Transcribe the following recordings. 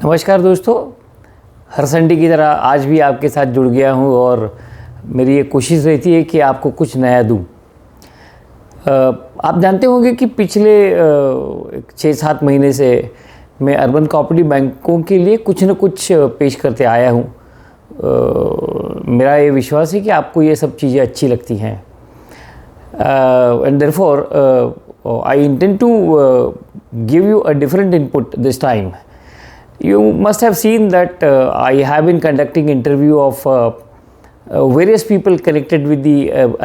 नमस्कार दोस्तों, हर संडे की तरह आज भी आपके साथ जुड़ गया हूं और मेरी ये कोशिश रहती है कि आपको कुछ नया दूं। आप जानते होंगे कि पिछले 6-7 महीने से मैं अर्बन कोऑपरेटिव बैंकों के लिए कुछ न कुछ पेश करते आया हूं। मेरा ये विश्वास है कि आपको ये सब चीज़ें अच्छी लगती हैं and therefore I intend to give you a different input this time. You must have seen that I have been conducting interview of various people connected with the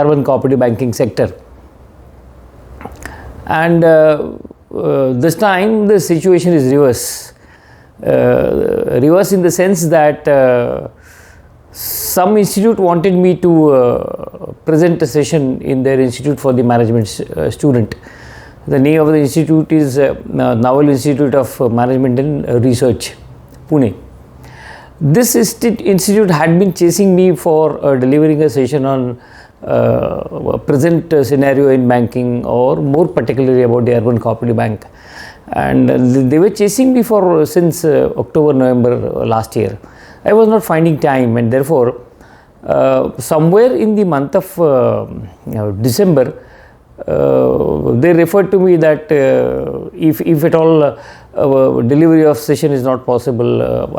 urban cooperative banking sector, and this time the situation is reverse. Reverse in the sense that some institute wanted me to present a session in their institute for the management student. The name of the institute is Naval Institute of Management and Research, Pune. This institute had been chasing me for delivering a session on present scenario in banking, or more particularly about the urban cooperative bank. And they were chasing me for since October, November last year. I was not finding time, and therefore somewhere in the month of December, they referred to me that if at all delivery of session is not possible,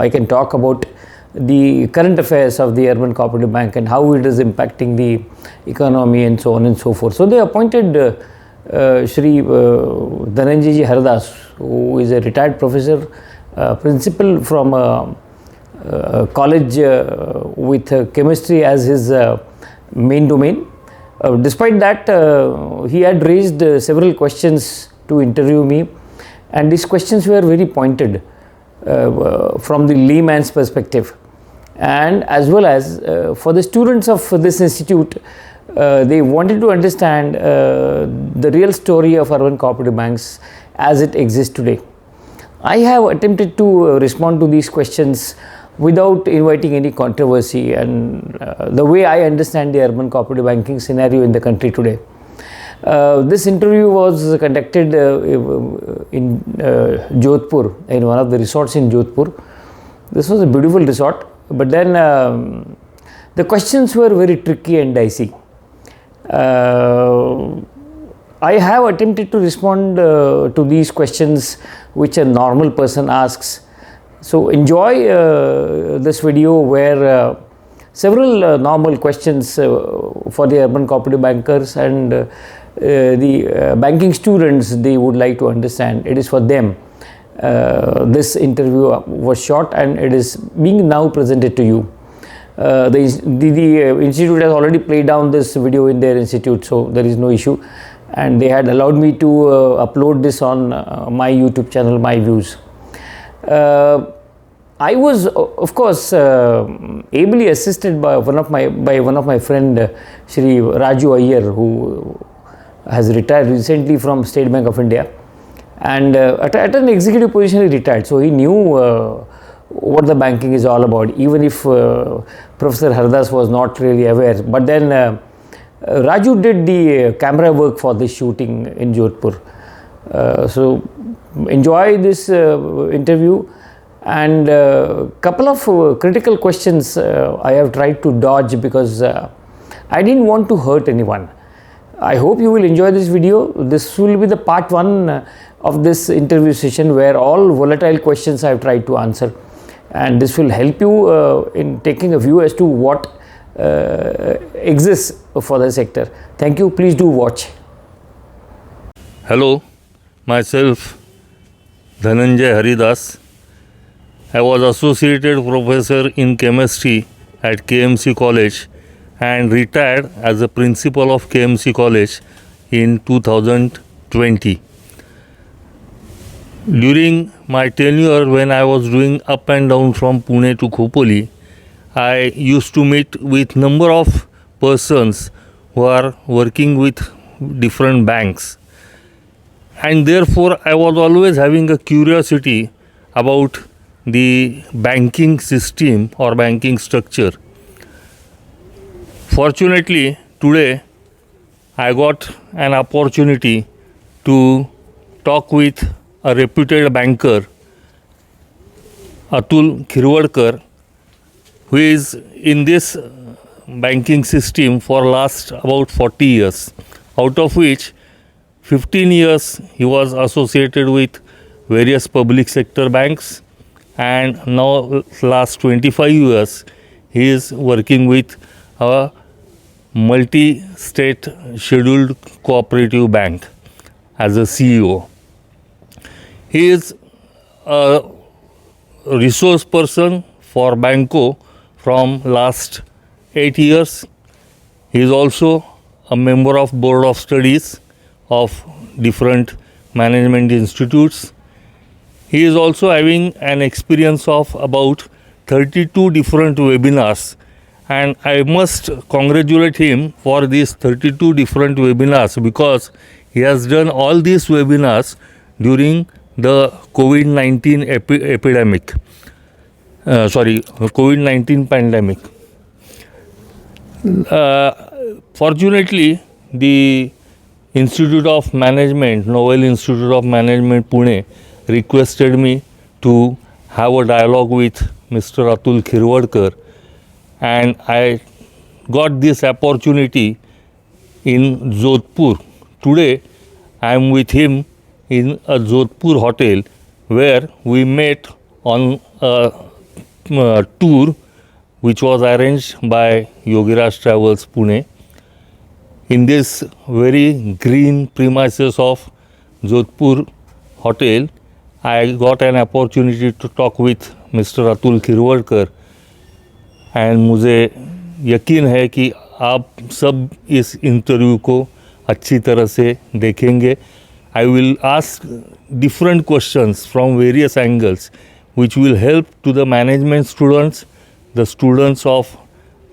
I can talk about the current affairs of the urban cooperative bank and how it is impacting the economy and so on and so forth. So they appointed Shri Dhananjay Haridas, who is a retired professor, principal from a college with chemistry as his main domain. Despite that, he had raised several questions to interview me, and these questions were very pointed from the layman's perspective, and as well as for the students of this institute, they wanted to understand the real story of urban cooperative banks as it exists today. I have attempted to respond to these questions without inviting any controversy, and the way I understand the urban cooperative banking scenario in the country today. This interview was conducted in Jodhpur, in one of the resorts in Jodhpur. This was a beautiful resort, but then the questions were very tricky and dicey. I have attempted to respond to these questions which a normal person asks. So enjoy this video where several normal questions for the urban cooperative bankers and the banking students they would like to understand. It is for them. This interview was short and it is being now presented to you. The institute has already played down this video in their institute, so there is no issue, and they had allowed me to upload this on my YouTube channel, My Views. I was, of course, ably assisted by one of my friend, Shri Iyer, who has retired recently from State Bank of India, and at an executive position he retired, so he knew what the banking is all about, even if Professor Haridas was not really aware. But then Raju did the camera work for this shooting in Jodhpur. So enjoy this interview. And couple of critical questions I have tried to dodge because I didn't want to hurt anyone. I hope you will enjoy this video. This will be the part 1 of this interview session where all volatile questions I have tried to answer, and this will help you in taking a view as to what exists for the sector. Thank you. Please do watch. Hello, myself Dhananjay Haridas. I was associated professor in chemistry at KMC College and retired as a principal of KMC College in 2020. During my tenure, when I was doing up and down from Pune to Khopoli, I used to meet with number of persons who are working with different banks, and therefore I was always having a curiosity about the banking system or banking structure. Fortunately, today I got an opportunity to talk with a reputed banker Atul Khirwadkar, who is in this banking system for last about 40 years, out of which 15 years he was associated with various public sector banks, and now last 25 years he is working with a multi-state scheduled cooperative bank as a CEO. He is a resource person for Banco from last 8 years. He is also a member of Board of Studies of different management institutes. He is also having an experience of about 32 different webinars, and I must congratulate him for these 32 different webinars, because he has done all these webinars during the COVID-19 COVID-19 pandemic. Fortunately, the Institute of Management, Novel Institute of Management, Pune, requested me to have a dialogue with Mr. Atul Khirwadkar, and I got this opportunity in Jodhpur. Today I am with him in a Jodhpur hotel, where we met on a tour which was arranged by Yogiraj Travels Pune. In this very green premises of Jodhpur hotel, I got an opportunity to talk with Mr. Atul Khirwadkar, and मुझे यकीन है कि आप सब इस interview को अच्छी तरह से देखेंगे. I will ask different questions from various angles which will help to the management students, the students of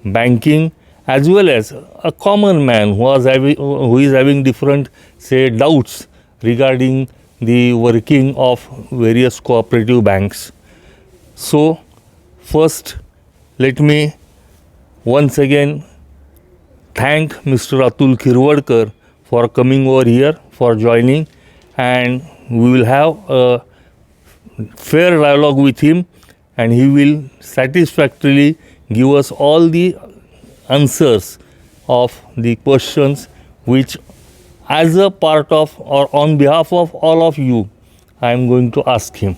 banking, as well as a common man who is having different, say, doubts regarding the working of various cooperative banks. So, first, let me once again thank Mr. Atul Khirwadkar for coming over here, for joining, and we will have a fair dialogue with him, and he will satisfactorily give us all the answers of the questions which, as a part of or on behalf of all of you, I am going to ask him.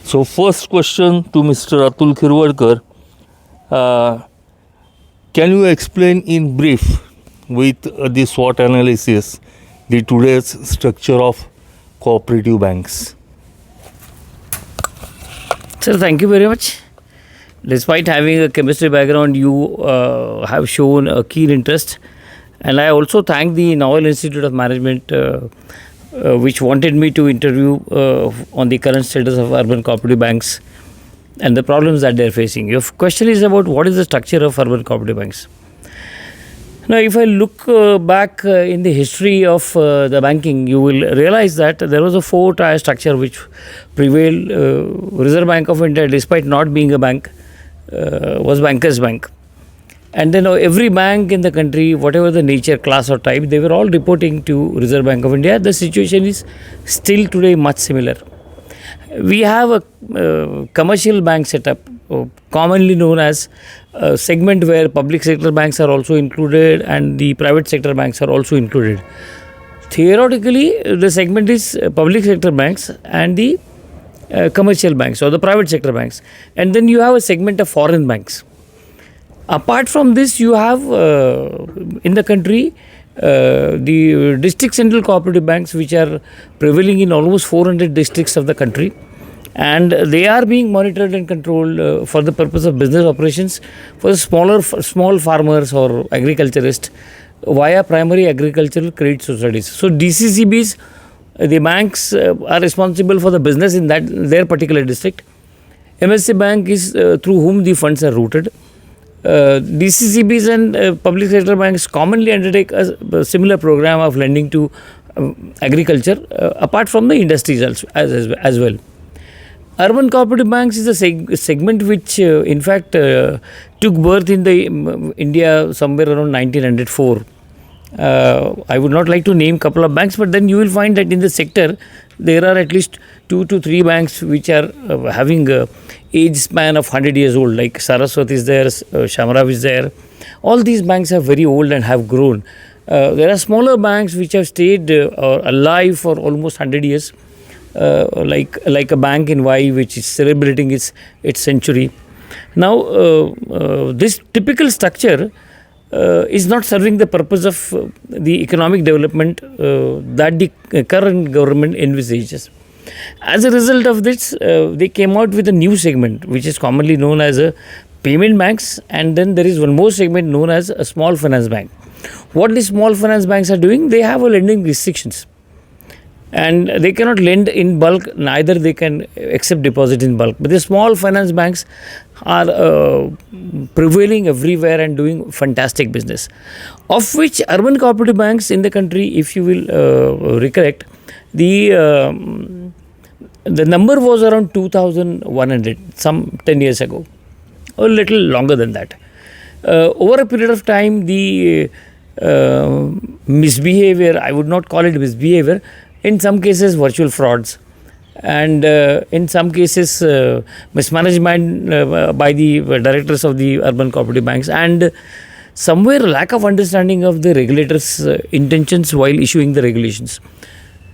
So, first question to Mr. Atul Khirwadkar. Can you explain in brief with the SWOT analysis the today's structure of cooperative banks? Sir, thank you very much. Despite having a chemistry background, you have shown a keen interest, and I also thank the Novel Institute of Management which wanted me to interview on the current status of urban cooperative banks and the problems that they are facing. Your question is about what is the structure of urban cooperative banks. Now, if I look back in the history of the banking, you will realize that there was a four-tier structure which prevailed. Reserve Bank of India, despite not being a bank, was Bankers' Bank. And then every bank in the country, whatever the nature, class or type, they were all reporting to Reserve Bank of India. The situation is still today much similar. We have a commercial bank setup, commonly known as a segment where public sector banks are also included and the private sector banks are also included. Theoretically, the segment is public sector banks and the commercial banks or the private sector banks. And then you have a segment of foreign banks. Apart from this, you have in the country the district central cooperative banks, which are prevailing in almost 400 districts of the country, and they are being monitored and controlled for the purpose of business operations for the small farmers or agriculturists via primary agricultural credit societies. So DCCBs, the banks are responsible for the business in their particular district. MSC Bank is through whom the funds are routed. DCCBs and public sector banks commonly undertake a similar program of lending to agriculture apart from the industries as well. Urban cooperative banks is a segment which in fact took birth in the India somewhere around 1904. I would not like to name couple of banks, but then you will find that in the sector there are at least 2 to 3 banks which are having a age span of 100 years old, like Saraswati is there, Shamrav is there. All these banks are very old and have grown. There are smaller banks which have stayed alive for almost 100 years, like a bank in Y which is celebrating its century. Now, this typical structure is not serving the purpose of the economic development that the current government envisages. As a result of this, they came out with a new segment which is commonly known as a payment banks, and then there is one more segment known as a small finance bank. What the small finance banks are doing, they have a lending restrictions, and they cannot lend in bulk, neither they can accept deposit in bulk. But the small finance banks are prevailing everywhere and doing fantastic business, of which urban cooperative banks in the country, if you will recollect, the number was around 2,100 some 10 years ago, a little longer than that. Over a period of time, the misbehavior, I would not call it misbehavior, in some cases virtual frauds, and in some cases mismanagement by the directors of the urban cooperative banks, and somewhere lack of understanding of the regulators' intentions while issuing the regulations.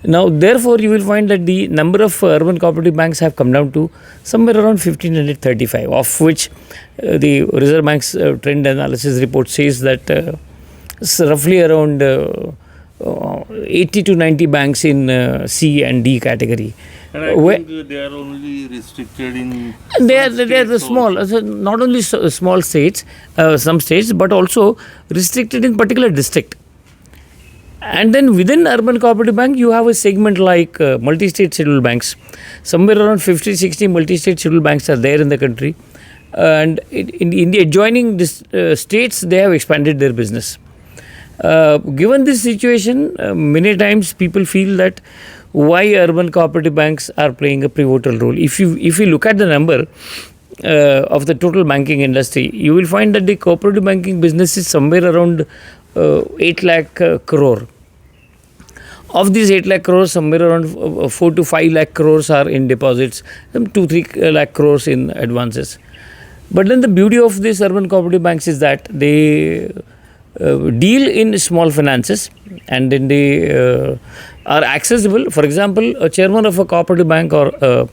Now, therefore, you will find that the number of urban cooperative banks have come down to somewhere around 1,535, of which the Reserve Bank's trend analysis report says that roughly around 80 to 90 banks in C and D category. And I think they are only restricted in. They are the small, so not only small states, some states, but also restricted in particular district. And then within urban cooperative bank, you have a segment like multi-state scheduled banks. Somewhere around 50-60 multi-state scheduled banks are there in the country. And in the adjoining states, they have expanded their business. Given this situation, many times people feel that why urban cooperative banks are playing a pivotal role. If you look at the number of the total banking industry, you will find that the cooperative banking business is somewhere around 8 lakh crore. Of these 8 lakh crores, somewhere around 4 to 5 lakh crores are in deposits, some 2-3 lakh crores in advances. But then the beauty of these urban cooperative banks is that they deal in small finances, and then they are accessible. For example, a chairman of a cooperative bank or a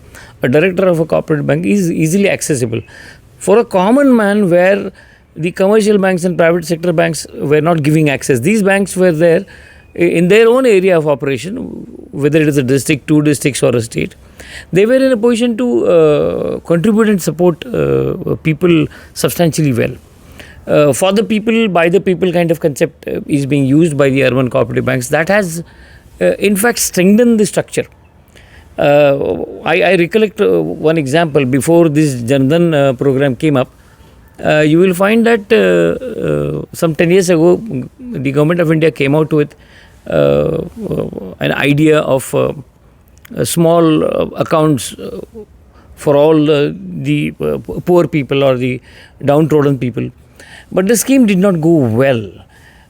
director of a cooperative bank is easily accessible. For a common man, where the commercial banks and private sector banks were not giving access, these banks were there in their own area of operation, whether it is a district, 2 districts or a state. They were in a position to contribute and support people substantially well. For the people, by the people kind of concept is being used by the urban cooperative banks. That has in fact strengthened the structure. I recollect one example. Before this Jan Dhan program came up, you will find that some 10 years ago, the government of India came out with an idea of small accounts for all the poor people or the downtrodden people. But the scheme did not go well.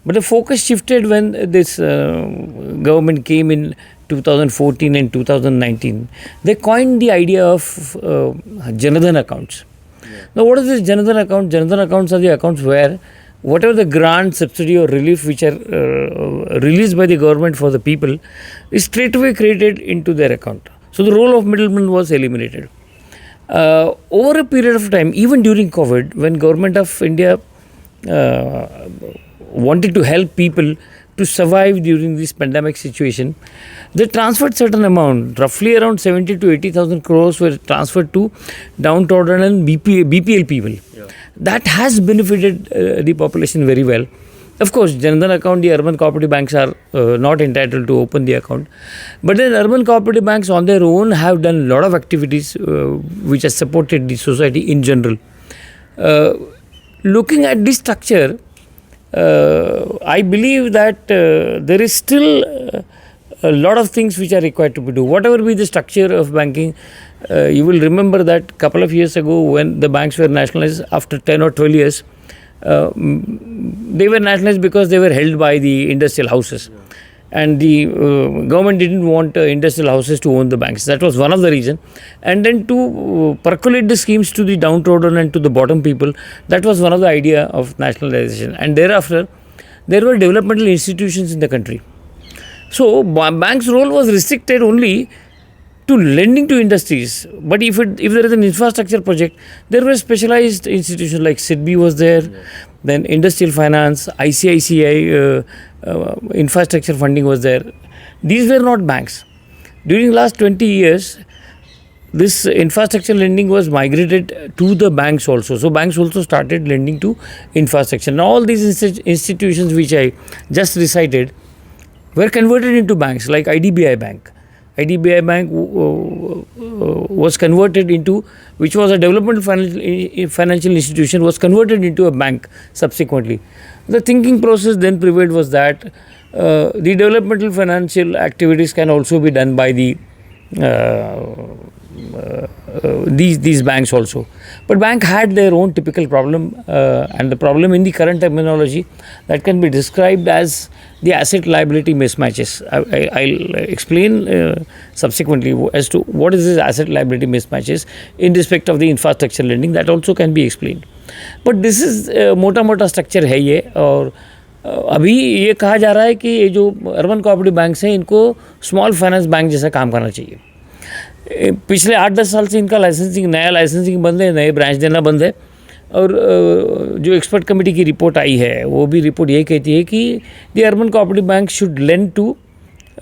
But the focus shifted when this government came in 2014 and 2019. They coined the idea of Jan Dhan accounts. Yeah. Now, what is this Jan Dhan account? Jan Dhan accounts are the accounts where whatever the grant, subsidy or relief which are released by the government for the people is straightaway credited into their account. So, the role of middleman was eliminated. Over a period of time, even during COVID, when government of India wanted to help people to survive during this pandemic situation, they transferred certain amount, roughly around 70 to 80,000 crores were transferred to downtrodden and BPL people. Yeah. That has benefited the population very well. Of course, Jan Dhan account, the urban cooperative banks are not entitled to open the account. But then urban cooperative banks on their own have done a lot of activities which has supported the society in general. Looking at this structure, I believe that there is still a lot of things which are required to be done. Whatever be the structure of banking, you will remember that a couple of years ago when the banks were nationalized, after 10 or 12 years, they were nationalized because they were held by the industrial houses. and the government didn't want industrial houses to own the banks. That was one of the reasons. And then to percolate the schemes to the downtrodden and to the bottom people, that was one of the idea of nationalization. And thereafter, there were developmental institutions in the country. So bank's role was restricted only to lending to industries. But if there is an infrastructure project, there were specialized institutions like SIDBI was there, then industrial finance, ICICI infrastructure funding was there. These were not banks. During last 20 years, this infrastructure lending was migrated to the banks also. So banks also started lending to infrastructure. Now all these institutions which I just recited were converted into banks, like IDBI Bank. IDBI Bank was converted into, which was a development financial institution, was converted into a bank subsequently. The thinking process then prevailed was that the developmental financial activities can also be done by the these banks also. But bank had their own typical problem, and the problem in the current terminology that can be described as the asset liability mismatches. I'll explain subsequently as to what is this asset liability mismatches in respect of the infrastructure lending. That also can be explained. But this is मोटा structure है ये, और अभी ये कहा जा रहा है कि ये जो अर्बन कोऑपरेटिव बैंक्स हैं इनको स्मॉल फाइनेंस बैंक जैसा काम करना चाहिए. पिछले 8-10 साल से इनका लाइसेंसिंग, नया लाइसेंसिंग बंद है, नए ब्रांच देना बंद है. और जो एक्सपर्ट कमेटी की रिपोर्ट आई है वो भी रिपोर्ट यही कहती है कि the urban cooperative bank should lend to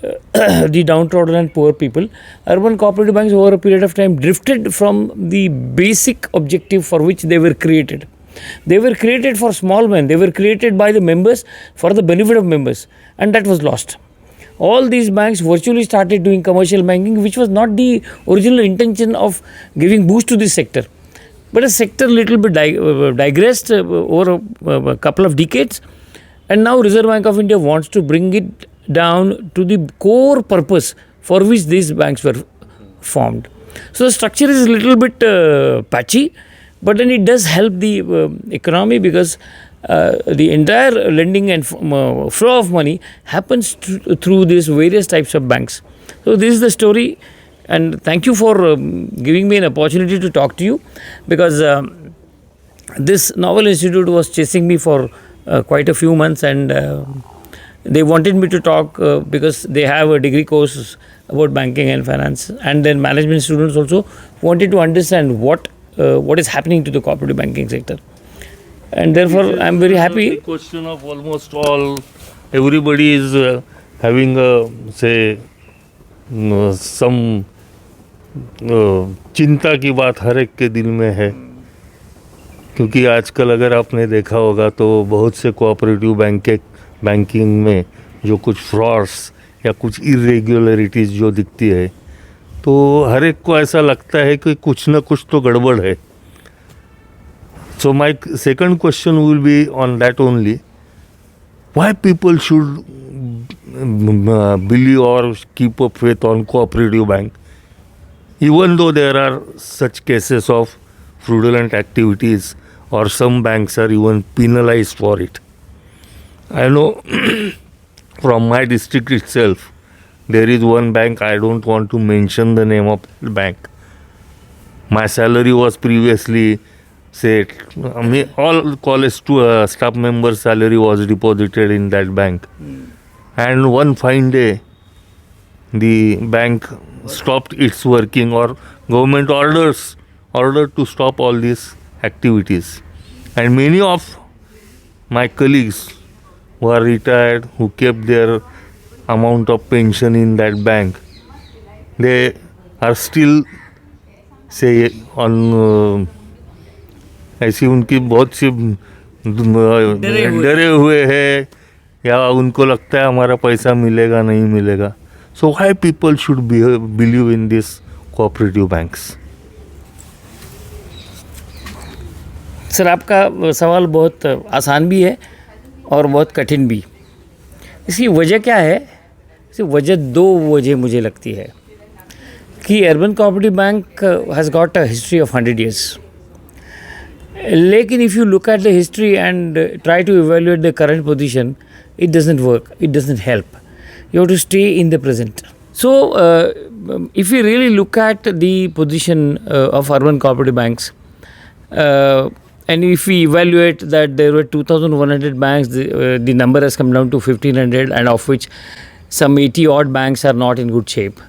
the downtrodden and poor people. Urban cooperative banks over a period of time drifted from the basic objective for which they were created. They were created for small men. They were created by the members for the benefit of members, and that was lost. All these banks virtually started doing commercial banking, which was not the original intention of giving boost to this sector. But a sector little bit digressed over a couple of decades, and now Reserve Bank of India wants to bring it down to the core purpose for which these banks were formed. So the structure is a little bit patchy, but then it does help the economy, because the entire lending and flow of money happens through these various types of banks. So this is the story, and thank you for giving me an opportunity to talk to you, because this novel institute was chasing me for quite a few months, and they wanted me to talk because they have a degree course about banking and finance, and then management students also wanted to understand what is happening to the cooperative banking sector. And therefore I am very happy. The question of almost all, everybody is having some चिंता की बात हर एक के दिल में है, क्योंकि आजकल अगर आपने देखा होगा तो बहुत से कोऑपरेटिव बैंकिंग में जो कुछ फ्रॉड्स या कुछ इरेगुलरिटीज़ जो दिखती है, तो हर एक को ऐसा लगता है कि कुछ ना कुछ तो गड़बड़ है. So my second question will be on that only. Why people should believe or keep up faith on cooperative bank, even though there are such cases of fraudulent activities, or some banks are even penalized for it. I know from my district itself, there is one bank, I don't want to mention the name of the bank. My salary was previously, all college staff members' salary was deposited in that bank. And one fine day, the bank stopped its working, or government ordered to stop all these activities. And many of my colleagues who are retired, who kept their amount of pension in that bank, they are still on ऐसी उनकी बहुत सी डरे हुए हैं, या उनको लगता है हमारा पैसा मिलेगा नहीं मिलेगा. So why people should believe in these cooperative banks? Sir, आपका सवाल बहुत आसान भी है और बहुत कठिन भी. इसकी वजह क्या है? दो वजह मुझे लगती है कि urban cooperative bank has got a history of 100 years. लेकिन if you look at the history and try to evaluate the current position, it doesn't work, it doesn't help. You have to stay in the present. So if we really look at the position of urban cooperative banks, and if we evaluate that there were 2,100 banks, the number has come down to 1,500, and of which some 80 odd banks are not in good shape.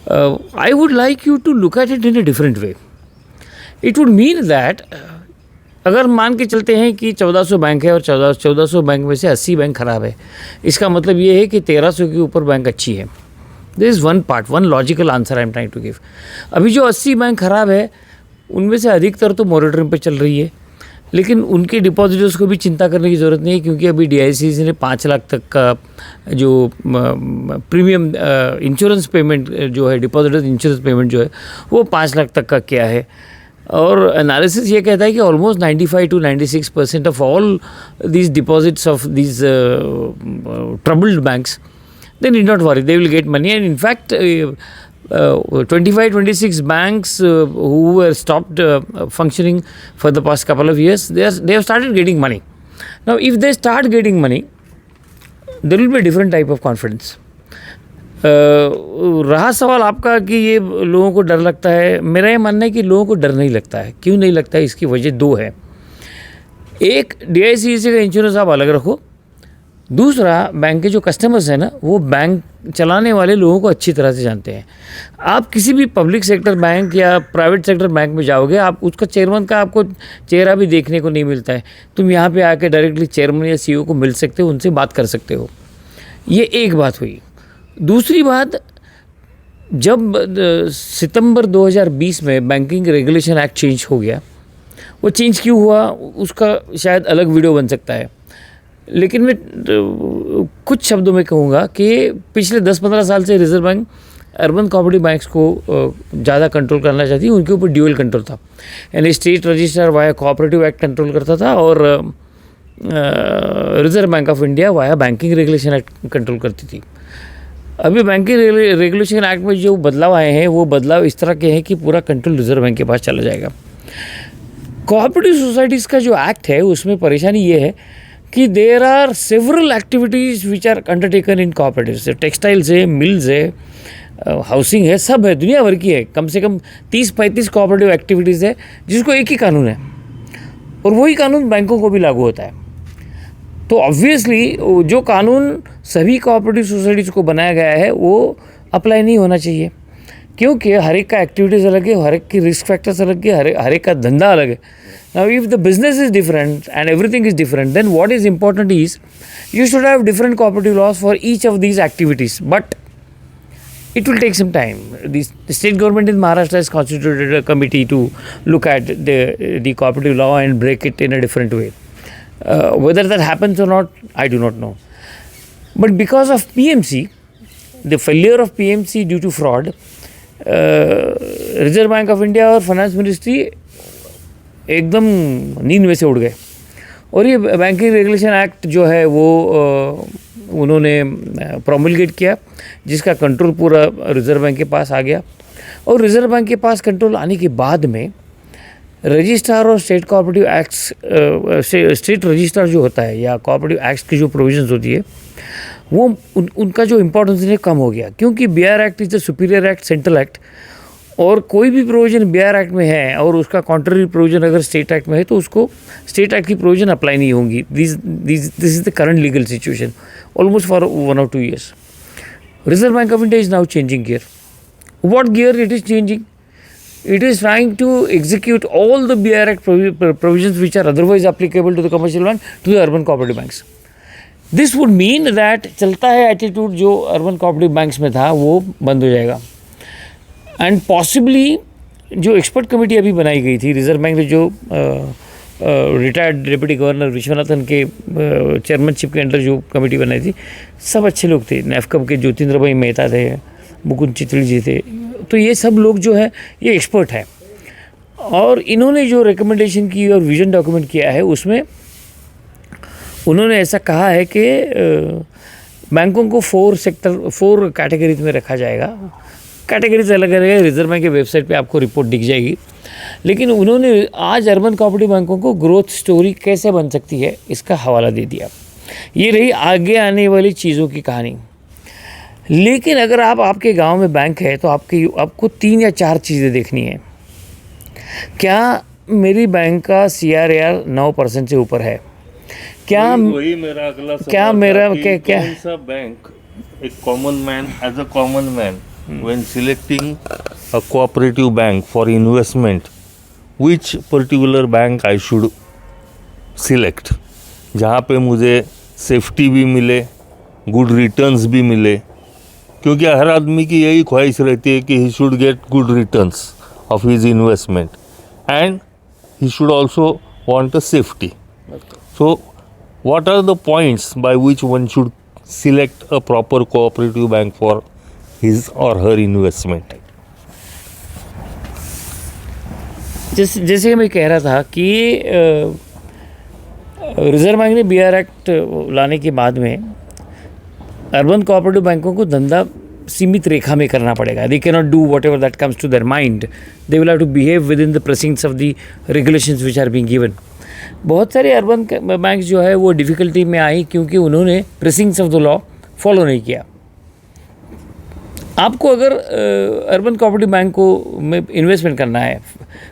I would like you to look at it in a different way. It would mean that अगर मान के चलते हैं कि 1400 bank है और 1400 bank में से 80 बैंक खराब है, इसका मतलब ये है कि 1300 के ऊपर बैंक अच्छी है. This is one part, one logical answer I am trying to give. अभी जो 80 बैंक खराब है उनमें से अधिकतर तो मॉनिटरिंग पे चल रही है, लेकिन उनके डिपॉजिटर्स को भी चिंता करने की ज़रूरत नहीं है, क्योंकि अभी DICs ने 5 लाख तक का जो प्रीमियम इंश्योरेंस पेमेंट जो है, डिपॉजिटर्स इंश्योरेंस पेमेंट जो है वो 5 लाख तक का किया है. और एनालिसिस ये कहता है कि almost 95 to 96% of all these deposits of these troubled banks, they need not worry, they will get money. And in fact 25-26 banks who were stopped functioning for the past couple of years, they have started getting money. Now if they start getting money, there will be a different type of confidence. रहा सवाल आपका कि ये लोगों को डर लगता है, मेरा ये मानना है कि लोगों को डर नहीं लगता है. क्यों नहीं लगता है? इसकी वजह 2 है. एक, DICC का इंश्योरेंस आप अलग रखो. दूसरा, बैंक के जो कस्टमर्स हैं ना, वो बैंक चलाने वाले लोगों को अच्छी तरह से जानते हैं. आप किसी भी पब्लिक सेक्टर बैंक या प्राइवेट सेक्टर बैंक में जाओगे, आप उसका चेयरमैन का आपको चेहरा भी देखने को नहीं मिलता है. तुम यहाँ पे आके डायरेक्टली चेयरमैन या CEO को मिल सकते हो, उनसे बात कर सकते हो. ये एक बात हुई. दूसरी बात, जब सितंबर 2020 में बैंकिंग रेगुलेशन एक्ट चेंज हो गया, वो चेंज क्यों हुआ उसका शायद अलग वीडियो बन सकता है, लेकिन मैं कुछ शब्दों में कहूँगा कि पिछले 10-15 साल से reserve bank urban cooperative banks को ज़्यादा कंट्रोल करना चाहती है. उनके ऊपर ड्यूअल कंट्रोल था, यानी state registrar via cooperative act control करता था और reserve bank of India via banking regulation act control करती थी. अभी बैंकिंग रेगुलेशन एक्ट में जो बदलाव आए हैं, वो बदलाव इस तरह के हैं कि पूरा कंट्रोल रिजर्व बैंक के पास चला जाएगा. कोऑपरेटिव सोसाइटीज़ का जो एक्ट है उसमें परेशानी ये है कि there are several activities which are undertaken in cooperative से. टेक्सटाइल्स है, मिल्स है, हाउसिंग है, सब है, दुनिया भर की है. कम से कम 30-35 कोऑपरेटिव एक्टिविटीज़ है जिसको एक ही कानून है, और वही कानून बैंकों को भी लागू होता है. तो ऑब्वियसली जो कानून सभी कोऑपरेटिव सोसाइटीज़ को बनाया गया है वो अप्लाई नहीं होना चाहिए, क्योंकि हर एक का एक्टिविटीज़ अलग है, हर एक की रिस्क फैक्टर्स अलग है, हर एक का धंधा अलग है. Now if the business is different and everything is different, then what is important is you should have different cooperative laws for each of these activities, but it will take some time. The state government in Maharashtra has constituted a committee to look at the cooperative law and break it in a different way. Whether that happens or not, I do not know. But because of PMC, the failure of PMC due to fraud, Reserve Bank of India और Finance Ministry एकदम नींद में से उड़ गए, और ये banking regulation act जो है वो उन्होंने प्रोमलगेट किया, जिसका कंट्रोल पूरा रिजर्व बैंक के पास आ गया. और रिजर्व बैंक के पास कंट्रोल आने के बाद में रजिस्ट्रार और state cooperative acts, state registrar जो होता है या कोऑपरेटिव एक्ट्स की जो प्रोविजंस होती है, वो उनका जो इम्पोर्टेंस है कम हो गया, क्योंकि BR act is the superior act, central act, और कोई भी प्रोविजन BR एक्ट में है और उसका कॉन्ट्ररी प्रोविजन अगर स्टेट एक्ट में है तो उसको स्टेट एक्ट की प्रोविजन अप्लाई नहीं होंगी. This is the current legal situation almost for 1 or 2 years. Reserve Bank of India is now changing gear. What gear it is changing? It is trying to execute all the BR Act provisions which are otherwise applicable to the commercial bank to the urban cooperative banks. This would mean that चलता है attitude जो urban cooperative banks में था वो बंद हो जाएगा. And possibly जो एक्सपर्ट कमेटी अभी बनाई गई थी रिजर्व बैंक ने, जो रिटायर्ड डिप्टी गवर्नर विश्वनाथन के चेयरमैनशिप के अंडर जो कमेटी बनाई थी, सब अच्छे लोग थे. नेफकम के ज्योतिंद्र भाई मेहता थे, मुकुंद चितली जी थे. तो ये सब लोग जो है ये एक्सपर्ट है, और इन्होंने जो रिकमेंडेशन की और विजन डॉक्यूमेंट किया है उसमें उन्होंने ऐसा कहा है कि बैंकों को 4 कैटेगरीज में रखा जाएगा. कैटेगरीज अलग अलग है, रिजर्व बैंक के वेबसाइट पे आपको रिपोर्ट दिख जाएगी. लेकिन उन्होंने आज अर्बन कोऑपरेटिव बैंकों को ग्रोथ स्टोरी कैसे बन सकती है इसका हवाला दे दिया. ये रही आगे आने वाली चीज़ों की कहानी. लेकिन अगर आपके गांव में बैंक है तो आपको 3 या 4 चीज़ें देखनी है। क्या मेरी बैंक का CRAR 9% से ऊपर है? क्या वही मेरा अगला सवाल क्या था मेरा कि क्या कौन सा बैंक एक common man as a common man when selecting a cooperative bank for investment which particular bank I should select, जहाँ पे मुझे सेफ्टी भी मिले, गुड रिटर्न्स भी मिले, क्योंकि हर आदमी की यही ख्वाहिश रहती है कि he should get good returns of his investment and he should also want a safety. So, what are the points by which one should select a proper cooperative bank for his or her investment? जैसे मैं कह रहा था कि reserve bank ने BR act लाने के बाद में अर्बन कोऑपरेटिव बैंकों को धंधा सीमित रेखा में करना पड़ेगा। They can not do whatever that comes to their mind, they will have to behave within the pressings of the regulations which are being given. बहुत सारे अर्बन बैंक जो है वो डिफ़िकल्टी में आई क्योंकि उन्होंने प्रेसिंग्स ऑफ द लॉ फॉलो नहीं किया। आपको अगर अर्बन कोऑपरेटिव बैंक को में इन्वेस्टमेंट करना है,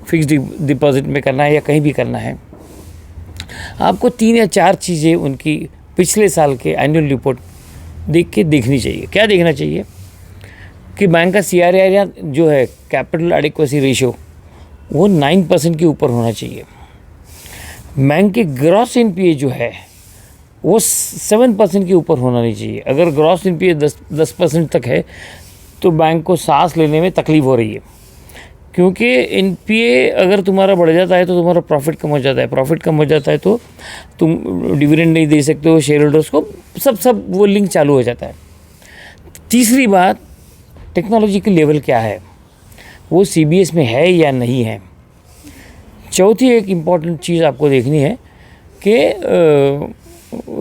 फिक्स्ड डिपॉजिट में करना है या कहीं भी करना है, आपको 3 या 4 चीज़ें उनकी पिछले साल के एनुअल रिपोर्ट देखनी चाहिए। क्या देखना चाहिए कि बैंक का CRAR जो है कैपिटल एडिक्वेसी रेशियो वो 9% के ऊपर होना चाहिए। बैंक के ग्रॉस NPA जो है वो 7% के ऊपर होना नहीं चाहिए। अगर ग्रॉस NPA 10% तक है तो बैंक को सांस लेने में तकलीफ हो रही है, क्योंकि NPA अगर तुम्हारा बढ़ जाता है तो तुम्हारा प्रॉफिट कम हो जाता है, प्रॉफिट कम हो जाता है तो तुम डिविडेंड नहीं दे सकते हो शेयर होल्डर्स को, सब वो लिंक चालू हो जाता है। तीसरी बात, टेक्नोलॉजी की लेवल क्या है, वो CBS में है या नहीं है। चौथी एक इम्पॉर्टेंट चीज़ आपको देखनी है कि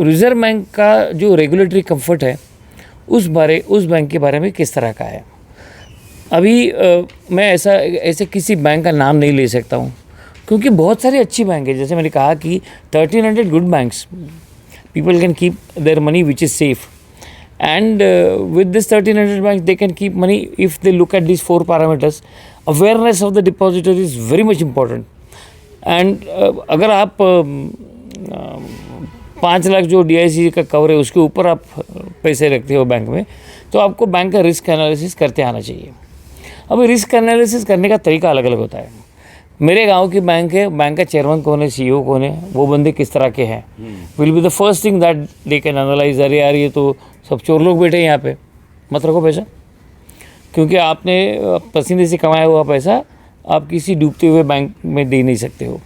रिज़र्व बैंक का जो रेगुलेटरी कंफर्ट है उस बैंक के बारे में किस तरह का है। अभी मैं ऐसे किसी बैंक का नाम नहीं ले सकता हूँ क्योंकि बहुत सारी अच्छी बैंक है। जैसे मैंने कहा कि 1300 good banks, people can keep their money which is safe, and with this 1300 banks they can keep money if they look at this 4 parameters. Awareness of the depositor is very much important. And अगर आप 5 लाख जो DIC का cover है उसके ऊपर आप पैसे रखते हो बैंक में, तो आपको बैंक का रिस्क एनालिसिस करते आना चाहिए। अब रिस्क एनालिसिस करने का तरीका अलग अलग होता है। मेरे गांव की बैंक है, बैंक का चेयरमैन कौन है, CEO कौन है, वो बंदे किस तरह के हैं, will be the first thing that they can analyse. अरे यार ये तो सब चोर लोग बैठे हैं यहाँ पे, मत रखो पैसा, क्योंकि आपने पसीने से कमाया हुआ पैसा आप किसी डूबते हुए बैंक में दे नहीं सकते हो।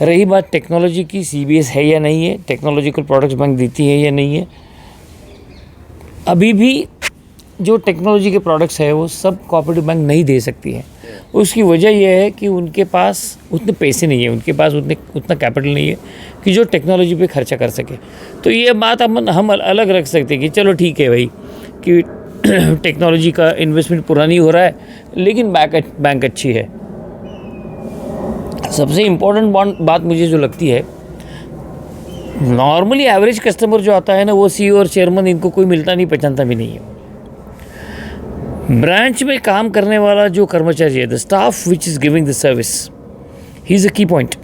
रही बात टेक्नोलॉजी की, CBS है या नहीं है, टेक्नोलॉजिकल प्रोडक्ट्स बैंक देती है या नहीं है। अभी भी जो टेक्नोलॉजी के प्रोडक्ट्स है वो सब कोऑपरेटिव बैंक नहीं दे सकती है। उसकी वजह यह है कि उनके पास उतने पैसे नहीं है, उनके पास उतना कैपिटल नहीं है कि जो टेक्नोलॉजी पे खर्चा कर सके। तो ये बात हम अलग रख सकते हैं कि चलो ठीक है भाई कि टेक्नोलॉजी का इन्वेस्टमेंट पुरानी हो रहा है लेकिन बैंक अच्छी है। सबसे इम्पोर्टेंट बात मुझे जो लगती है, नॉर्मली एवरेज कस्टमर जो आता है ना, वो CEO और चेयरमैन इनको कोई मिलता नहीं, पहचानता भी नहीं है। ब्रांच में काम करने वाला जो कर्मचारी है, the staff which is giving the service, he is a की पॉइंट।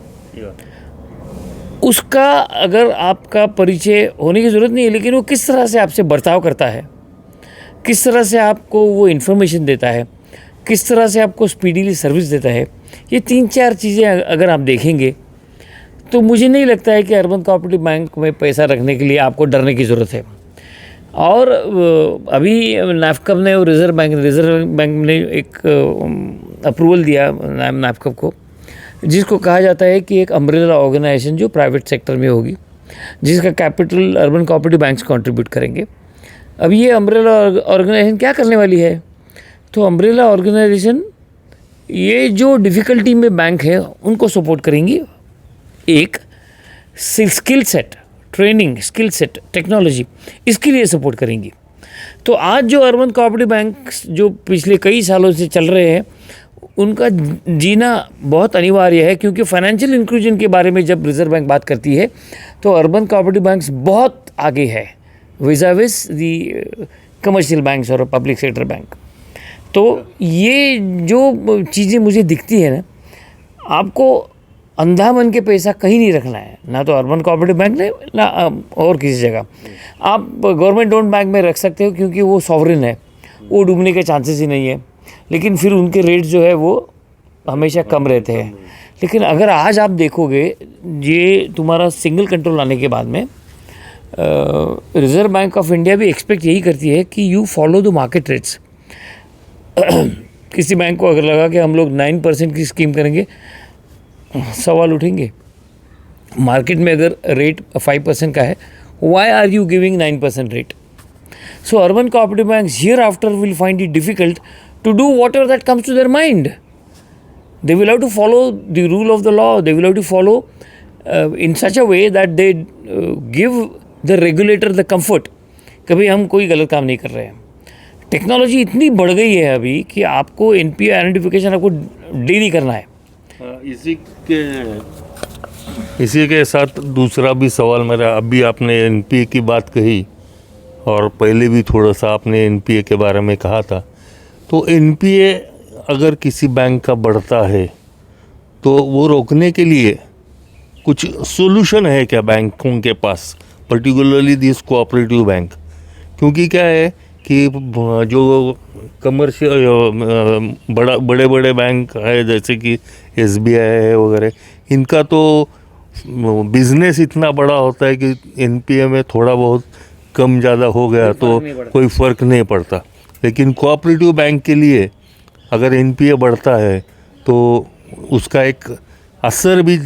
उसका अगर आपका परिचय होने की ज़रूरत नहीं है, लेकिन वो किस तरह से आपसे बर्ताव करता है, किस तरह से आपको वो इन्फॉर्मेशन देता है, किस तरह से आपको स्पीडीली सर्विस देता है, ये 3-4 चीज़ें अगर आप देखेंगे तो मुझे नहीं लगता है कि अर्बन कोऑपरेटिव बैंक में पैसा रखने के लिए आपको डरने की ज़रूरत है। और अभी NAFCB ने और रिज़र्व बैंक ने एक अप्रूवल दिया NAFCB को, जिसको कहा जाता है कि एक अम्ब्रेला ऑर्गेनाइजेशन जो प्राइवेट सेक्टर में होगी, जिसका capital urban cooperative banks contribute करेंगे। अब ये अम्ब्रेला ऑर्गेनाइजेशन क्या करने वाली है, तो अम्ब्रेला ऑर्गेनाइजेशन ये जो डिफ़िकल्टी में बैंक है उनको सपोर्ट करेंगी। एक skill set, training, skill set, technology, इसके लिए सपोर्ट करेंगी। तो आज जो अर्बन कोऑपरेटिव बैंक जो पिछले कई सालों से चल रहे हैं, उनका जीना बहुत अनिवार्य है, क्योंकि फाइनेंशियल इंक्लूजन के बारे में जब रिजर्व बैंक बात करती है तो अर्बन कोऑपरेटिव बैंक्स बहुत आगे है विज़ाविज़ दी कमर्शियल बैंक्स और पब्लिक सेक्टर बैंक। तो ये जो चीज़ें मुझे दिखती है ना, आपको अंधा बन के पैसा कहीं नहीं रखना है, ना तो अर्बन कोऑपरेटिव बैंक ने ना और किसी जगह। आप गवर्नमेंट ओन बैंक में रख सकते हो क्योंकि वो सॉवरेन है, वो डूबने के चांसेस ही नहीं है, लेकिन फिर उनके रेट जो है वो हमेशा कम रहते हैं। लेकिन अगर आज आप देखोगे, ये तुम्हारा सिंगल कंट्रोल आने के बाद में रिजर्व बैंक ऑफ इंडिया भी एक्सपेक्ट यही करती है कि you follow the market rates. किसी बैंक को अगर लगा कि हम लोग 9% की स्कीम करेंगे, सवाल उठेंगे। मार्केट में अगर रेट 5% का है, why are you giving 9% rate? So urban cooperative banks hereafter will find it difficult to do whatever that comes to their mind. They will have to follow the rule of the law. They will have to follow in such a way that they give the regulator the comfort. कभी हम कोई गलत काम नहीं कर रहे हैं. Technology इतनी बढ़ गई है अभी कि आपको एनपीए आइडेंटिफिकेशन आपको डेली करना है. इसी के साथ दूसरा भी सवाल मेरा, अभी आपने एनपीए की बात कही और पहले भी थोड़ा सा आपने एनपीए के बारे में कहा था. तो एनपीए अगर किसी बैंक का बढ़ता है तो वो रोकने के लिए कुछ सोल्यूशन है क्या बैंकों के पास, पर्टिकुलरली दिस कोऑपरेटिव बैंक? क्योंकि क्या है कि जो कमर्शियल बड़े बड़े बैंक है जैसे कि एसबीआई है वगैरह, इनका तो बिजनेस इतना बड़ा होता है कि एनपीए में थोड़ा बहुत कम ज़्यादा हो गया तो कोई फ़र्क नहीं पड़ता. लेकिन कोऑपरेटिव बैंक के लिए अगर एनपीए बढ़ता है तो उसका एक असर भी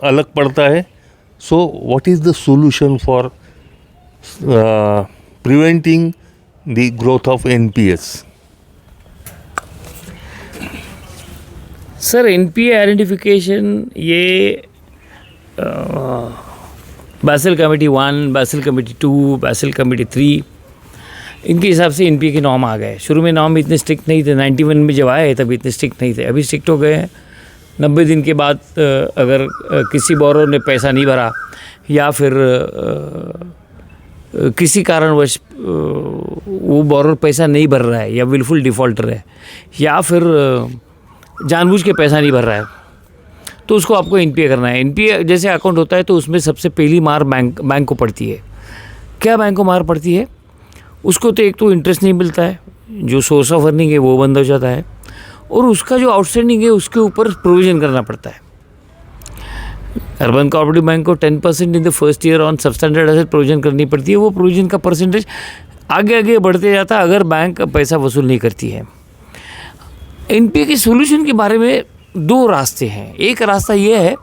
अलग पड़ता है. So what is the solution for preventing the growth of NPS? Sir, NPA identification ये Basel committee 1, Basel committee 2, Basel committee 3, इनके हिसाब से एनपीए के नॉर्म आ गए. शुरू में नॉर्म इतने स्ट्रिक्ट नहीं थे. 91 में जब आए तब इतने स्ट्रिक्ट नहीं थे. अभी स्ट्रिक्ट हो गए हैं. 90 दिन के बाद अगर किसी बोरोर ने पैसा नहीं भरा या फिर किसी कारणवश वो बोरोर पैसा नहीं भर रहा है या विलफुल डिफ़ॉल्टर है या फिर जानबूझ के पैसा नहीं भर रहा है, तो उसको आपको एनपीए करना है. एनपीए जैसे अकाउंट होता है तो उसमें सबसे पहली मार बैंक को पड़ती है. क्या बैंक को मार पड़ती है? उसको तो एक तो इंटरेस्ट नहीं मिलता है, जो सोर्स ऑफ अर्निंग है वो बंद हो जाता है, और उसका जो आउटस्टैंडिंग है उसके ऊपर प्रोविज़न करना पड़ता है. अर्बन कोऑपरेटिव बैंक को 10% in the first year on substandard asset provision करनी पड़ती है. वो प्रोविजन का परसेंटेज आगे आगे बढ़ते जाता है अगर बैंक पैसा वसूल नहीं करती है. एनपीए के सोल्यूशन के बारे में दो रास्ते हैं. एक रास्ता ये है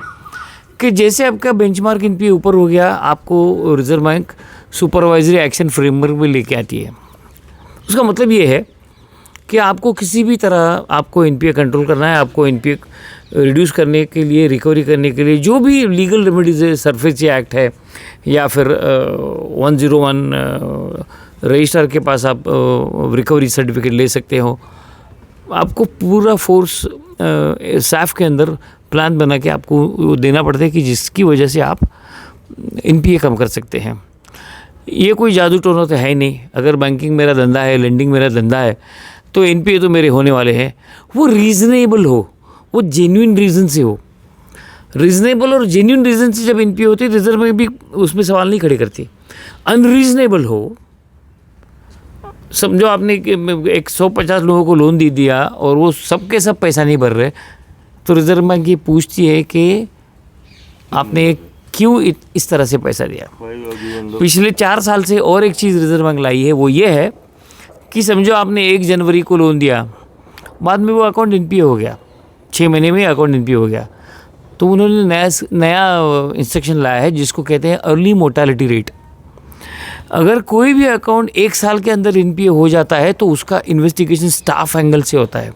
कि जैसे आपका बेंचमार्क एनपीए ऊपर हो गया, आपको reserve bank supervisory action framework में लेके आती है. उसका मतलब ये है कि आपको किसी भी तरह आपको एनपीए कंट्रोल करना है, आपको एनपीए रिड्यूस करने के लिए, रिकवरी करने के लिए जो भी लीगल रेमेडीज़ है, सरफेसी एक्ट है या फिर 101 रजिस्ट्रार के पास आप रिकवरी सर्टिफिकेट ले सकते हो. आपको पूरा फोर्स सैफ के अंदर प्लान बना के आपको देना पड़ता है कि जिसकी वजह से आप एनपीए कम कर सकते हैं. ये कोई जादू टोना तो है नहीं. अगर बैंकिंग मेरा धंधा है, लेंडिंग मेरा धंधा है, तो एनपीए तो मेरे होने वाले हैं. वो रीज़नेबल हो, वो जेन्युइन रीज़न से हो. रीज़नेबल और जेन्युइन रीज़न से जब एनपीए होती है, रिजर्व बैंक भी उसमें सवाल नहीं खड़े करती. अनरीज़नेबल हो, समझो आपने 150 लोगों को लोन दे दिया और वो सब के सब पैसा नहीं भर रहे, तो रिजर्व बैंक ये पूछती है कि आपने क्यों इस तरह से पैसा दिया. पिछले 4 साल से और एक चीज़ रिजर्व बैंक लाई है, वो ये है कि समझो आपने 1 जनवरी को लोन दिया, बाद में वो अकाउंट एनपीए हो गया, 6 महीने में अकाउंट एनपीए हो गया, तो उन्होंने नया इंस्ट्रक्शन लाया है जिसको कहते हैं अर्ली मोर्टेलिटी रेट. अगर कोई भी अकाउंट 1 साल के अंदर एनपीए हो जाता है तो उसका इन्वेस्टिगेशन स्टाफ एंगल से होता है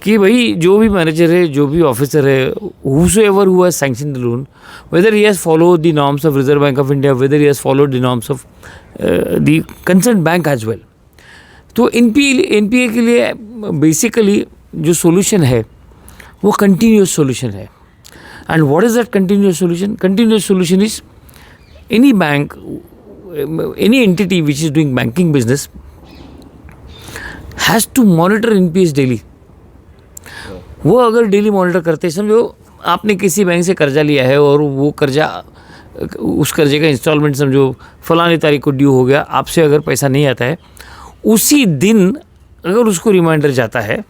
कि भाई जो भी मैनेजर है, जो भी ऑफिसर है, whosoever who has sanctioned the loan, whether he has followed the norms of Reserve Bank of India, whether he has followed the norms of the concerned bank as well. तो NPA के लिए basically जो solution है वो continuous solution है. And what is that continuous solution? Continuous solution is any bank, any entity which is doing banking business has to monitor NPAs daily. वो अगर daily monitor करते, समझो आपने किसी बैंक से कर्जा लिया है और वो कर्जा, उस कर्जे का इंस्टॉलमेंट समझो फलानी तारीख को ड्यू हो गया, आपसे अगर पैसा नहीं आता है, उसी दिन अगर उसको रिमाइंडर जाता है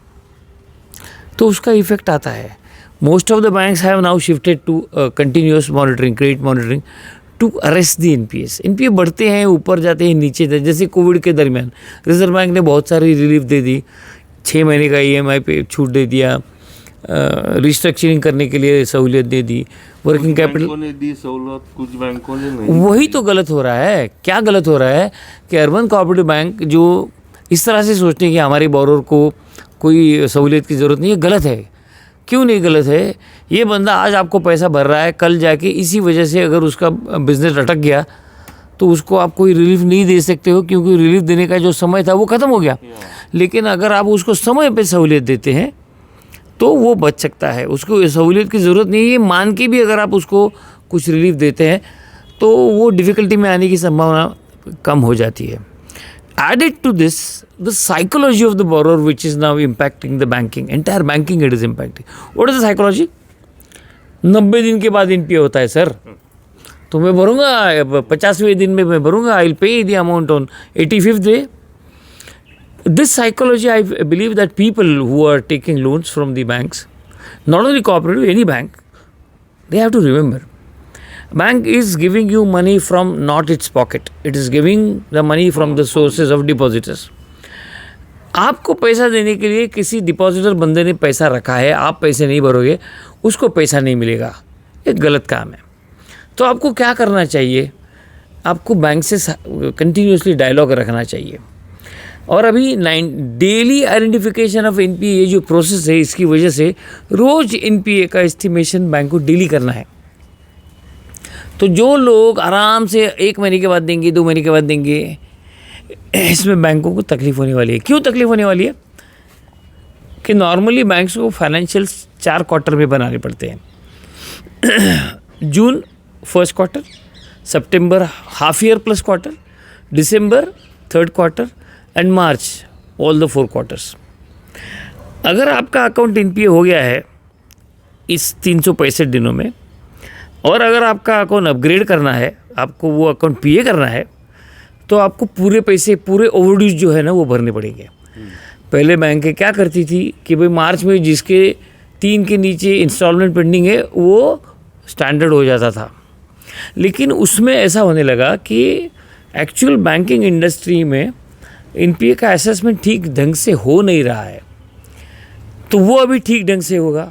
तो उसका इफेक्ट आता है। Most of the banks have now shifted to continuous monitoring, credit monitoring to arrest the NPAs. NPA बढ़ते हैं, ऊपर जाते हैं, नीचे जाते, जैसे कोविड के दरमियान रिजर्व बैंक ने बहुत सारी रिलीफ दे दी, 6 महीने का ईएमआई पे छूट दे दिया, रिस्ट्रक्चरिंग करने के लिए सहूलियत दे दी, वर्किंग कैपिटल ने दी सहूलत, कुछ बैंकों ने नहीं। वही तो गलत हो रहा है। क्या गलत हो रहा है कि अर्बन कोऑपरेटिव बैंक जो इस तरह से सोचते हैं कि हमारे बोरोर को कोई सहूलियत की ज़रूरत नहीं है, गलत है। क्यों नहीं गलत है? ये बंदा आज आपको पैसा भर रहा है, कल जाके इसी वजह से अगर उसका बिजनेस अटक गया तो उसको आप कोई रिलीफ नहीं दे सकते हो, क्योंकि रिलीफ देने का जो समय था वो ख़त्म हो गया। लेकिन अगर आप उसको समय पे सहूलियत देते हैं तो वो बच सकता है, उसको सहूलियत की ज़रूरत नहीं है मान के भी अगर आप उसको कुछ रिलीफ देते हैं तो वो डिफ़िकल्टी में आने की संभावना कम हो जाती है। Added to this, the psychology of the borrower, which is now impacting the banking, entire banking it is impacting. What is the psychology? 90 दिन के बाद एनपीए होता है सर, तो मैं भरूँगा 50वें दिन में मैं भरूँगा, I will pay the amount on 85th day. This psychology, I believe that people who are taking loans from the banks, not only cooperative, any bank, they have to remember, bank is giving you money from not its pocket, it is giving the money from the sources of depositors. आपको पैसा देने के लिए किसी depositor बंदे ने पैसा रखा है, आप पैसे नहीं भरोगे, उसको पैसा नहीं मिलेगा, ये गलत काम है। तो आपको क्या करना चाहिए? आपको बैंक से कंटिन्यूसली डायलॉग रखना चाहिए। और अभी डेली आइडेंटिफिकेशन ऑफ एनपीए, ये जो प्रोसेस है, इसकी वजह से रोज़ एनपीए का एस्टिमेशन बैंक को डेली करना है। तो जो लोग आराम से 1 महीने के बाद देंगे, 2 महीने के बाद देंगे, इसमें बैंकों को तकलीफ होने वाली है। क्यों तकलीफ होने वाली है? कि नॉर्मली बैंक्स को फाइनेंशियल्स 4 क्वार्टर में बनाने पड़ते हैं। June first quarter, September half year plus quarter, December third quarter and March all the 4 quarters. अगर आपका अकाउंट एनपीए हो गया है इस 365 दिनों में, और अगर आपका अकाउंट अपग्रेड करना है, आपको वो अकाउंट पीए करना है, तो आपको पूरे पैसे, पूरे ओवरड्यूज जो है ना वो भरने पड़ेंगे। पहले बैंकें क्या करती थी कि भाई मार्च में जिसके 3 के नीचे इंस्टॉलमेंट पेंडिंग है वो स्टैंडर्ड हो जाता था, लेकिन उसमें ऐसा होने लगा कि एक्चुअल बैंकिंग इंडस्ट्री में एनपीए का असेसमेंट ठीक ढंग से हो नहीं रहा है, तो वो अभी ठीक ढंग से होगा।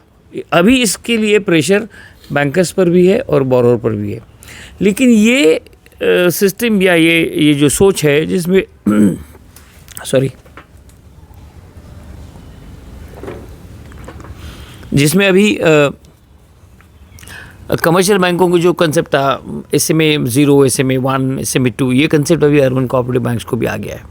अभी इसके लिए प्रेशर बैंकर्स पर भी है और बोरोर पर भी है। लेकिन ये सिस्टम या ये जो सोच है जिसमें जिसमें अभी कमर्शियल बैंकों को जो कंसेप्ट था SMA 0, SMA 1, SMA 2, ये कंसेप्ट अभी अर्बन कोऑपरेटिव बैंक्स को भी आ गया है।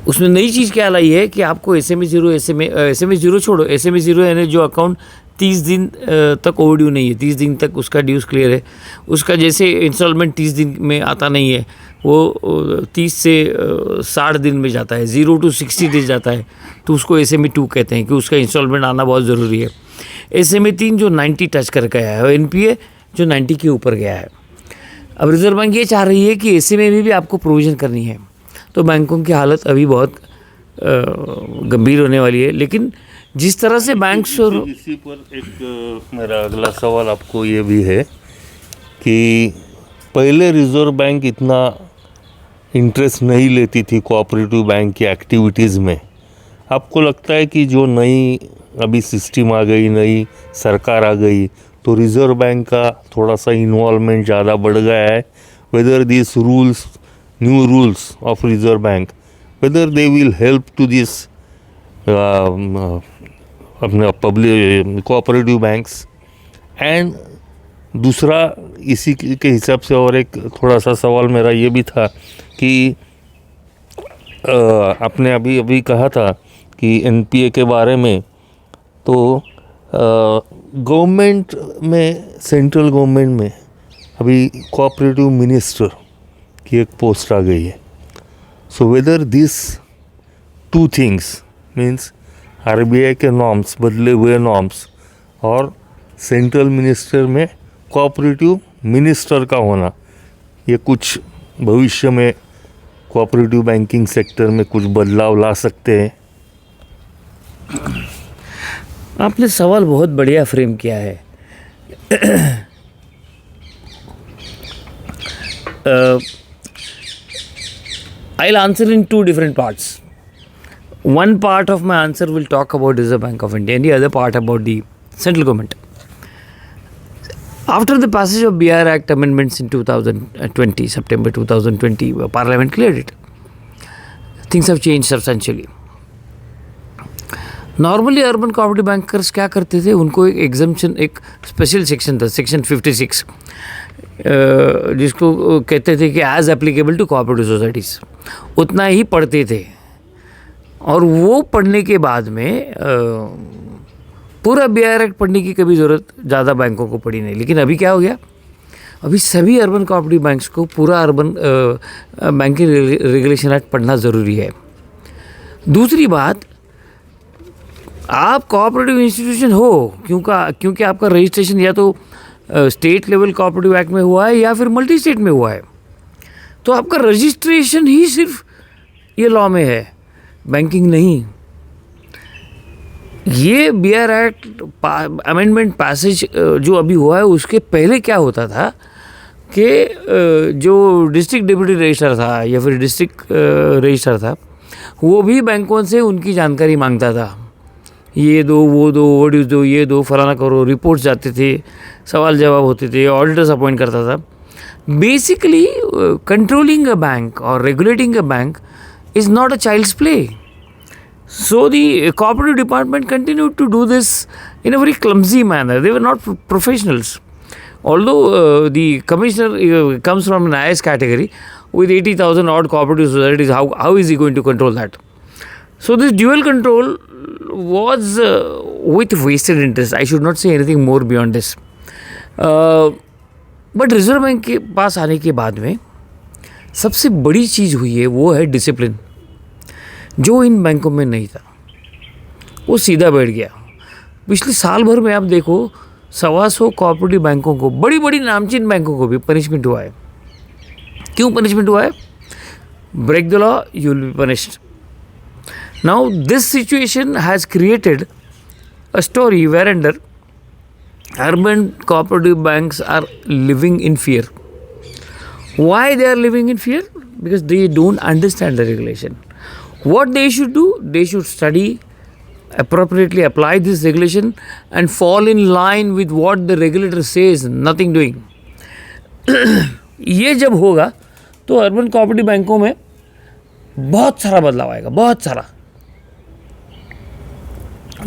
उसमें नई चीज़ क्या लाई है कि आपको SMA 0 छोड़ो, SMA 0 यानी जो अकाउंट 30 दिन तक ओवरड्यू नहीं है, 30 दिन तक उसका ड्यूज क्लियर है, उसका जैसे इंस्टॉलमेंट 30 दिन में आता नहीं है, वो 30 से 60 दिन में जाता है, 0 to 60 डेज जाता है, तो उसको SMA 2 कहते हैं कि उसका इंस्टॉलमेंट आना बहुत ज़रूरी है। SMA 3 जो 90 टच कर गया है, और NPA जो 90 के ऊपर गया है। अब रिजर्व बैंक ये चाह रही है कि SMA में भी आपको प्रोविज़न करनी है, तो बैंकों की हालत अभी बहुत गंभीर होने वाली है। लेकिन जिस तरह से बैंक इसी पर एक मेरा अगला सवाल आपको ये भी है कि पहले रिजर्व बैंक इतना इंटरेस्ट नहीं लेती थी कोऑपरेटिव बैंक की एक्टिविटीज़ में। आपको लगता है कि जो नई अभी सिस्टम आ गई, नई सरकार आ गई, तो रिजर्व बैंक का थोड़ा सा इन्वॉल्वमेंट ज़्यादा बढ़ गया है? Whether this rules, new rules of reserve bank, whether they will help to this अपने पब्लिक कोऑपरेटिव बैंक्स? एंड दूसरा इसी के हिसाब से और एक थोड़ा सा सवाल मेरा ये भी था कि आपने अभी कहा था कि एनपीए के बारे में, तो गवर्नमेंट में, सेंट्रल गवर्नमेंट में अभी कोऑपरेटिव मिनिस्टर की एक पोस्ट आ गई है। So whether this two things, means RBI के नॉर्म्स, बदले हुए नॉर्म्स, और सेंट्रल मिनिस्टर में कोऑपरेटिव मिनिस्टर का होना, ये कुछ भविष्य में कोऑपरेटिव बैंकिंग सेक्टर में कुछ बदलाव ला सकते हैं। आपने सवाल बहुत बढ़िया फ्रेम किया है। I'll answer in two different parts. One part of my answer will talk about Reserve Bank of India and the other part about the central government. After the passage of BR Act amendments in 2020, September 2020, Parliament cleared it. Things have changed substantially. Normally urban cooperative bankers क्या करते थे, उनको एक exemption, एक special section था, section 56, जिसको कहते थे कि as applicable to cooperative societies, उतना ही पढ़ते थे। और वो पढ़ने के बाद में पूरा BR एक्ट पढ़ने की कभी ज़रूरत ज़्यादा बैंकों को पड़ी नहीं। लेकिन अभी क्या हो गया, अभी सभी अर्बन कोऑपरेटिव बैंक्स को पूरा अर्बन बैंकिंग रेगुलेशन एक्ट पढ़ना ज़रूरी है। दूसरी बात, आप कोऑपरेटिव इंस्टीट्यूशन हो क्योंकि आपका रजिस्ट्रेशन या तो स्टेट लेवल कोऑपरेटिव एक्ट में हुआ है या फिर मल्टी स्टेट में हुआ है, तो आपका रजिस्ट्रेशन ही सिर्फ ये लॉ में है, बैंकिंग नहीं। ये BR एक्ट अमेंडमेंट पैसेज जो अभी हुआ है, उसके पहले क्या होता था कि जो डिस्ट्रिक्ट डिप्यूटी रजिस्ट्रार था या फिर डिस्ट्रिक्ट रजिस्ट्रार था, वो भी बैंकों से उनकी जानकारी मांगता था, ये दो, वो दो, ओडिस दो, ये दो, फलाना करो, रिपोर्ट्स जाते थे, सवाल जवाब होते थे, ऑडिटर्स अपॉइंट करता था। बेसिकली कंट्रोलिंग अ बैंक और regulating a bank is not a child's play. So the cooperative department continued to do this in a very clumsy manner. They were not professionals. Although the commissioner comes from an IS category with 80,000 odd cooperative societies, how is he going to control that? So this dual control was with vested interest. I should not say anything more beyond this. But reserve bank के पास आने के बाद में सबसे बड़ी चीज़ हुई है वो है डिसिप्लिन, जो इन बैंकों में नहीं था, वो सीधा बैठ गया। पिछले साल भर में आप देखो 125 कोऑपरेटिव बैंकों को, बड़ी बड़ी नामचीन बैंकों को भी पनिशमेंट हुआ है। क्यों पनिशमेंट हुआ है? Break the law, you will be punished. Now this situation has created a story where under urban cooperative banks are living in fear. Why they are living in fear? Because they don't understand the regulation. What they should do? They should study, appropriately apply this regulation and fall in line with what the regulator says, nothing doing. ये जब होगा तो urban cooperative बैंकों में बहुत सारा बदलाव आएगा, बहुत सारा।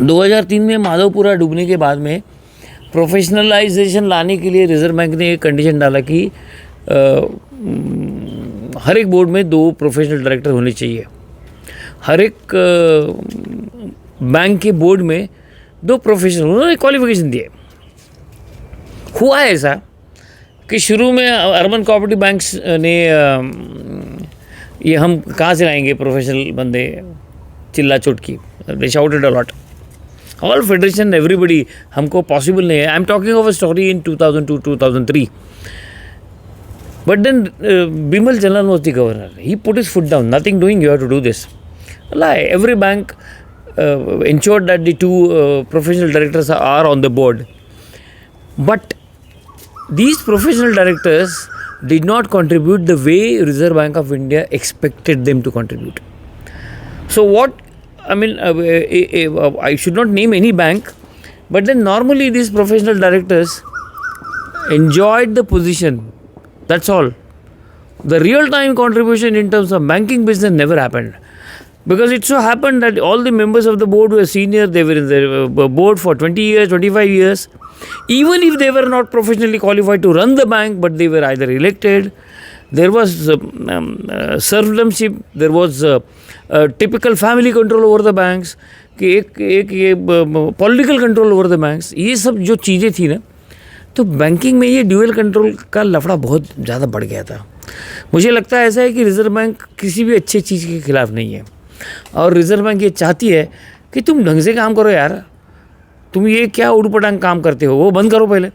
2003 में माधवपुरा डूबने के बाद में प्रोफेशनलाइजेशन लाने के लिए रिजर्व बैंक ने एक कंडीशन डाला कि हर एक बोर्ड में 2 प्रोफेशनल डायरेक्टर होने चाहिए, हर एक बैंक के बोर्ड में 2 प्रोफेशनल, उन्होंने क्वालिफिकेशन दिए। हुआ ऐसा कि शुरू में अर्बन कोऑपरेटिव बैंक्स ने ये हम कहाँ से लाएंगे प्रोफेशनल बंदे, चिल्ला चोटकी, they shouted a lot. All federation, everybody, हमको पॉसिबल नहीं है। I am talking of a story in 2002-2003. But then Bimal Jalan was the governor. He put his foot down. Nothing doing. You have to do this. Lie. Every bank ensured that the 2 professional directors are on the board. But these professional directors did not contribute the way Reserve Bank of India expected them to contribute. So what? I mean, I should not name any bank, but then normally these professional directors enjoyed the position. That's all. The real-time contribution in terms of banking business never happened. Because it so happened that all the members of the board were senior, they were in the board for 20 years, 25 years. Even if they were not professionally qualified to run the bank, but they were either elected, there was servantship, there was typical family control over the banks, कि एक political control over the banks, ये सब जो चीज़ें थी ना, तो banking में ये ड्यूअल कंट्रोल का लफड़ा बहुत ज़्यादा बढ़ गया था। मुझे लगता है ऐसा है कि रिजर्व बैंक किसी भी अच्छी चीज़ के खिलाफ नहीं है, और रिजर्व बैंक ये चाहती है कि तुम ढंग से काम करो यार, तुम ये क्या उड़पटांग काम करते हो, वो बंद करो पहले।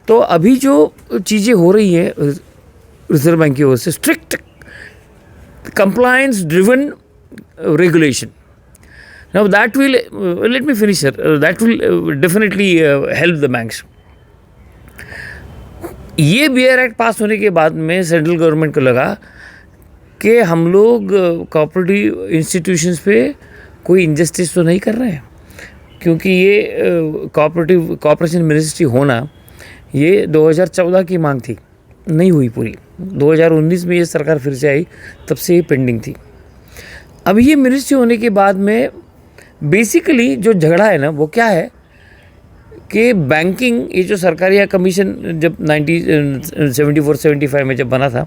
तो अभी जो चीज़ें हो रही है रिजर्व बैंक की ओर से, strict compliance driven regulation. Now that will, let me finish here, that will definitely help the banks. ये बियर एक्ट पास होने के बाद में सेंट्रल गवर्नमेंट को लगा कि हम लोग कोऑपरेटिव इंस्टीट्यूशंस पे कोई इंजस्टिस तो नहीं कर रहे हैं, क्योंकि ये कोऑपरेशन मिनिस्ट्री होना ये 2014 की मांग थी, नहीं हुई पूरी। 2019 में ये सरकार फिर से आई, तब से ये पेंडिंग थी। अब ये मिनिस्ट्री होने के बाद में बेसिकली जो झगड़ा है ना, वो क्या है कि बैंकिंग, ये जो सरकारी कमीशन जब 1974-75 में जब बना था,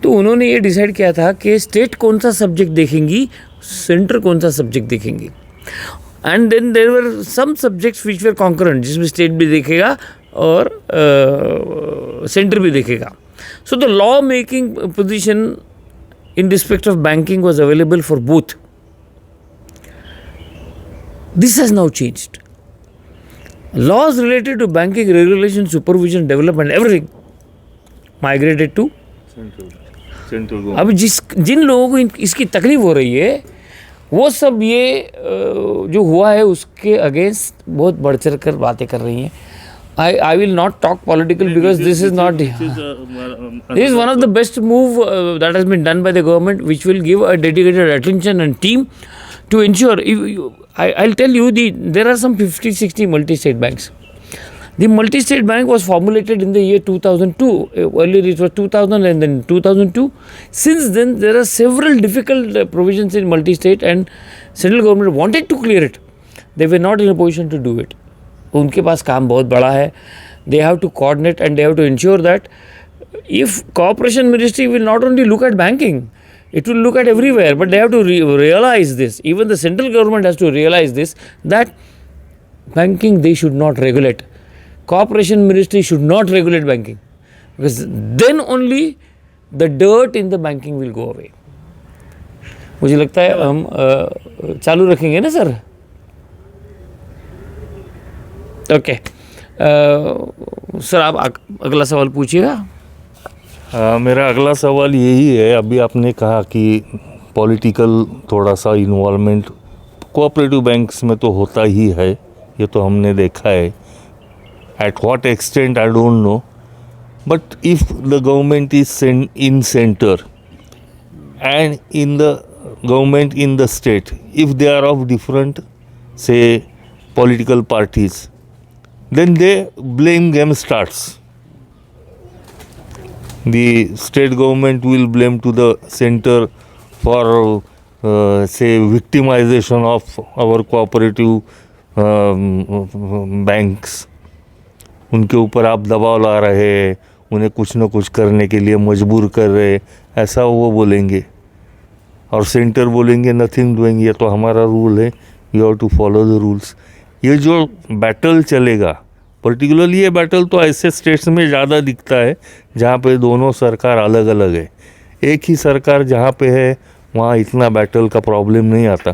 तो उन्होंने ये डिसाइड किया था कि स्टेट कौन सा सब्जेक्ट देखेंगी, सेंटर कौन सा सब्जेक्ट देखेंगी। And then there were some subjects which were concurrent, जिसमें स्टेट भी देखेगा और सेंटर भी देखेगा। So the law making position in respect of banking was available for both. This has now changed. Laws related to banking, regulation, supervision, development, everything migrated to central. अब जिन लोगों को इसकी तकलीफ हो रही है, वो सब ये जो हुआ है उसके अगेंस्ट बहुत बढ़ चढ़ कर बातें कर रही हैं। I will not talk political because this is not. This is one of the best move that has been done by the government, which will give a dedicated attention and team to ensure. I'll tell you, there are some 50-60 multi-state banks. The multi-state bank was formulated in the year 2002. Earlier it was 2000 and then 2002. Since then, there are several difficult provisions in multi-state, and central government wanted to clear it. They were not in a position to do it. उनके पास काम बहुत बड़ा है. They have to coordinate and they have to ensure that if cooperation ministry will not only look at banking, it will look at everywhere, but they have to realize this. Even the central government has to realize this, that banking they should not regulate. Cooperation ministry should not regulate banking, because then only the dirt in the banking will go away. मुझे लगता है हम चालू रखेंगे ना sir? Okay sir, आप अगला सवाल पूछिएगा। मेरा अगला सवाल यही है, अभी आपने कहा कि पॉलिटिकल थोड़ा सा इन्वॉल्वमेंट कोऑपरेटिव बैंक्स में तो होता ही है, ये तो हमने देखा है। At what extent I don't know, but if the government is in centre and in the government in the state, if they are of different से political parties, then the blame game starts. The state government will blame to the center for say victimization of our cooperative banks. उनके ऊपर आप दबाव ला रहे हैं, उन्हें कुछ न कुछ करने के लिए मजबूर कर रहे, ऐसा वो बोलेंगे। और सेंटर बोलेंगे नथिंग डूइंग, ये तो हमारा रूल है, you have to follow the rules. ये जो बैटल चलेगा, पर्टिकुलरली ये बैटल तो ऐसे स्टेट्स में ज़्यादा दिखता है जहाँ पे दोनों सरकार अलग अलग है। एक ही सरकार जहाँ पे है वहाँ इतना बैटल का प्रॉब्लम नहीं आता।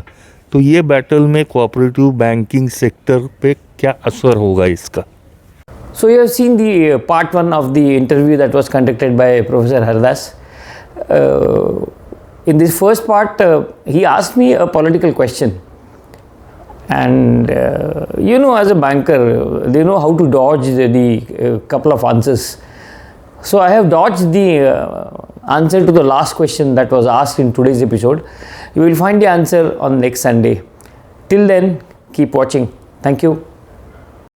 तो ये बैटल में कोऑपरेटिव बैंकिंग सेक्टर पे क्या असर होगा इसका? So you have seen the part 1 of the interview that was conducted by Professor Haridas. In this first part, he asked me a political question. And as a banker, they know how to dodge the couple of answers. So I have dodged the answer to the last question that was asked in today's episode. You will find the answer on next Sunday. Till then, keep watching. Thank you.